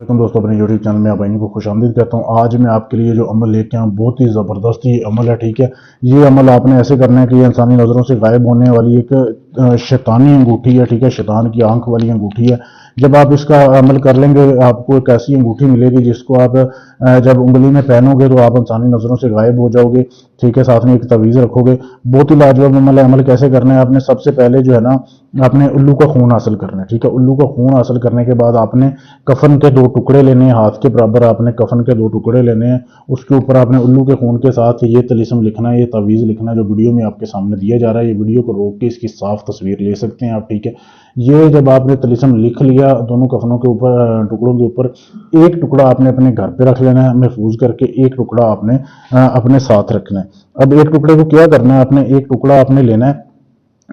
दोस्तों, अपने YouTube channel में आप भाइयों को खुशामदीद कहता हूँ। आज मैं आपके लिए जो अमल लेके आऊँ बहुत ही ज़बरदस्त ये अमल है। ठीक है, ये अमल आपने ऐसे करना है कि ये इंसानी नज़रों से गायब होने वाली एक शैतानी अंगूठी है। ठीक है, शैतान की आंख वाली अंगूठी है। जब आप इसका अमल कर लेंगे आपको एक ऐसी अंगूठी मिलेगी जिसको आप जब उंगली में पहनोगे तो आप इंसानी नज़रों से गायब हो जाओगे। ठीक है, साथ में एक तवीज़ रखोगे। बहुत ही लाजवाब अमल है। अमल कैसे करना है, आपने सबसे पहले जो है ना आपने उल्लू का खून हासिल करना है। ठीक है, उल्लू का खून हासिल करने के बाद आपने कफन के 2 टुकड़े लेने हैं, हाथ के बराबर आपने कफन के 2 टुकड़े लेने हैं। उसके ऊपर आपने उल्लू के खून के साथ ये तलीसम लिखना है, ये तवीज़ लिखना है जो वीडियो में आपके सामने दिया जा रहा है। ये वीडियो को रोक के इसकी साफ तस्वीर ले सकते हैं आप। ठीक है, ये जब आपने तलीसम लिख लिया दोनों कफनों के ऊपर टुकड़ों के ऊपर, एक टुकड़ा आपने अपने घर पे रख लेना है महफूज करके, एक टुकड़ा आपने अपने साथ रखना है। अब एक टुकड़े को क्या करना है, आपने एक टुकड़ा आपने लेना है,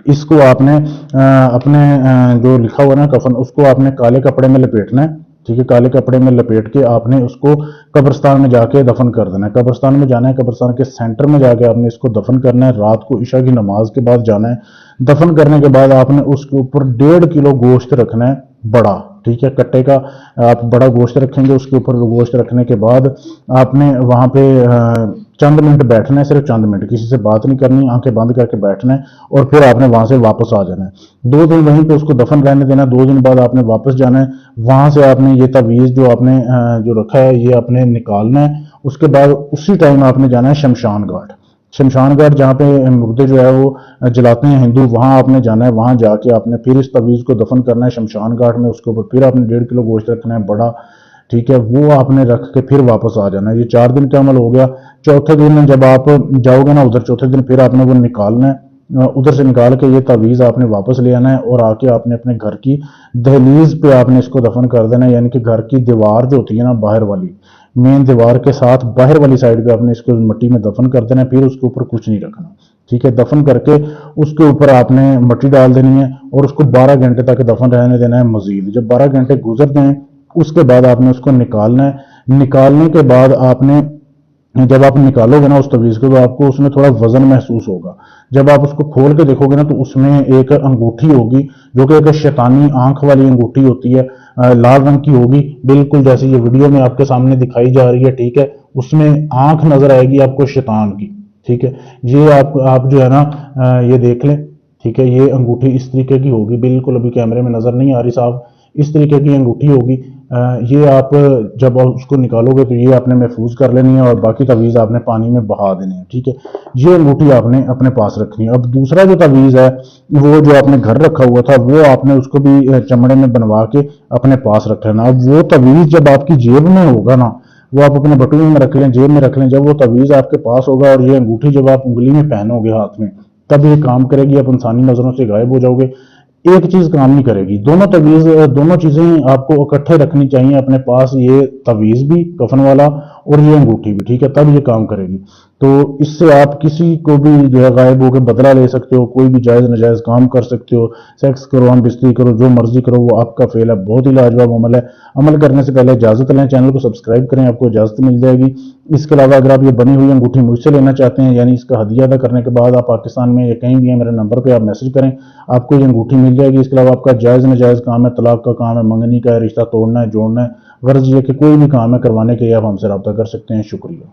इसको आपने अपने जो लिखा हुआ ना कफन, उसको आपने काले कपड़े में लपेटना है। ठीक है, काले कपड़े में लपेट के आपने उसको कब्रिस्तान में जाके दफन कर देना है। कब्रिस्तान में जाना है, कब्रिस्तान के सेंटर में जाके आपने इसको दफन करना है। रात को इशा की नमाज के बाद जाना है। दफन करने के बाद आपने उसके ऊपर 1.5 किलो गोश्त रखना है, बड़ा। ठीक है, कट्टे का आप बड़ा गोश्त रखेंगे। उसके ऊपर गोश्त रखने के बाद आपने वहां पे चंद मिनट बैठना है, सिर्फ चंद मिनट, किसी से बात नहीं करनी, आंखें बंद करके बैठना है और फिर आपने वहां से वापस आ जाना है। 2 दिन वहीं पे उसको दफन रहने देना। 2 दिन बाद आपने वापस जाना है। वहां से आपने ये तवीज़ जो आपने जो रखा है ये आपने निकालना है। उसके बाद उसी टाइम आपने जाना है शमशान घाट। शमशान घाट जहाँ पे मुर्दे जो है वो जलाते हैं हिंदू, वहां आपने जाना है। वहां जाके आपने फिर इस तवीज़ को दफन करना है शमशान घाट में। उसके ऊपर फिर आपने 1.5 किलो गोश्त रखना है, बड़ा। ठीक है, वो आपने रख के फिर वापस आ जाना है। ये 4 दिन का अमल हो गया। चौथे दिन जब आप जाओगे ना उधर, चौथे दिन फिर आपने वो निकालना है। उधर से निकाल के ये तावीज़ आपने वापस ले आना है और आके आपने अपने घर की दहलीज पे आपने इसको दफन कर देना है। यानी कि घर की दीवार जो होती है ना बाहर वाली, मेन दीवार के साथ बाहर वाली साइड पे आपने इसको मिट्टी में दफन कर देना है। फिर उसके ऊपर कुछ नहीं रखना। ठीक है, दफन करके उसके ऊपर आपने मिट्टी डाल देनी है और उसको 12 घंटे तक दफन रहने देना है मजीद। जब 12 घंटे गुजर जाए उसके बाद आपने उसको निकालना है। निकालने के बाद आपने जब आप निकालोगे ना उस तवीज़ को तो आपको उसमें थोड़ा वजन महसूस होगा। जब आप उसको खोल के देखोगे ना तो उसमें एक अंगूठी होगी जो कि एक शैतानी आंख वाली अंगूठी होती है, लाल रंग की होगी, बिल्कुल जैसे ये वीडियो में आपके सामने दिखाई जा रही है। ठीक है, उसमें आंख नजर आएगी आपको शैतान की। ठीक है, ये आप जो है ना ये देख लें। ठीक है, ये अंगूठी इस तरीके की होगी, बिल्कुल अभी कैमरे में नजर नहीं आ रही साहब, इस तरीके की अंगूठी होगी। ये आप जब आप उसको निकालोगे तो ये आपने महफूज कर लेनी है और बाकी तवीज़ आपने पानी में बहा देने हैं। ठीक है, ये अंगूठी आपने अपने पास रखनी है। अब दूसरा जो तवीज़ है वो जो आपने घर रखा हुआ था वो आपने उसको भी चमड़े में बनवा के अपने पास रख लेना। अब वो तवीज़ जब आपकी जेब में होगा ना, वो आप अपने बटुए में रख लें, जेब में रख लें। जब वो तवीज़ आपके पास होगा और ये अंगूठी जब आप उंगली में पहनोगे हाथ में, तब ये काम करेगी। आप इंसानी नजरों से गायब हो जाओगे। एक चीज काम नहीं करेगी, दोनों तवीज़ दोनों चीजें आपको इकट्ठे रखनी चाहिए अपने पास, ये तवीज़ भी कफन वाला और ये अंगूठी भी। ठीक है, तब ये काम करेगी। तो इससे आप किसी को भी जो है गायब होकर बदला ले सकते हो, कोई भी जायज नाजायज काम कर सकते हो, सेक्स करो, हम बिस्तरी करो, जो मर्जी करो, वो आपका फेल है। बहुत ही लाजवाब अमल है। अमल करने से पहले इजाजत लें, चैनल को सब्सक्राइब करें, आपको इजाजत मिल जाएगी। इसके अलावा अगर आप ये बनी हुई अंगूठी मुझसे लेना चाहते हैं, यानी इसका हदिया अदा करने के बाद आप पाकिस्तान में या कहीं भी है, मेरे नंबर पर आप मैसेज करें, आपको ये अंगूठी मिल जाएगी। इसके अलावा आपका जायज़ नाजायज़ काम है, तलाक का काम है, मंगनी का है, रिश्ता तोड़ना है, जोड़ना है, गर्ज ये कि कोई भी काम है करवाने के लिए आप हमसे रब्ता कर सकते हैं। शुक्रिया।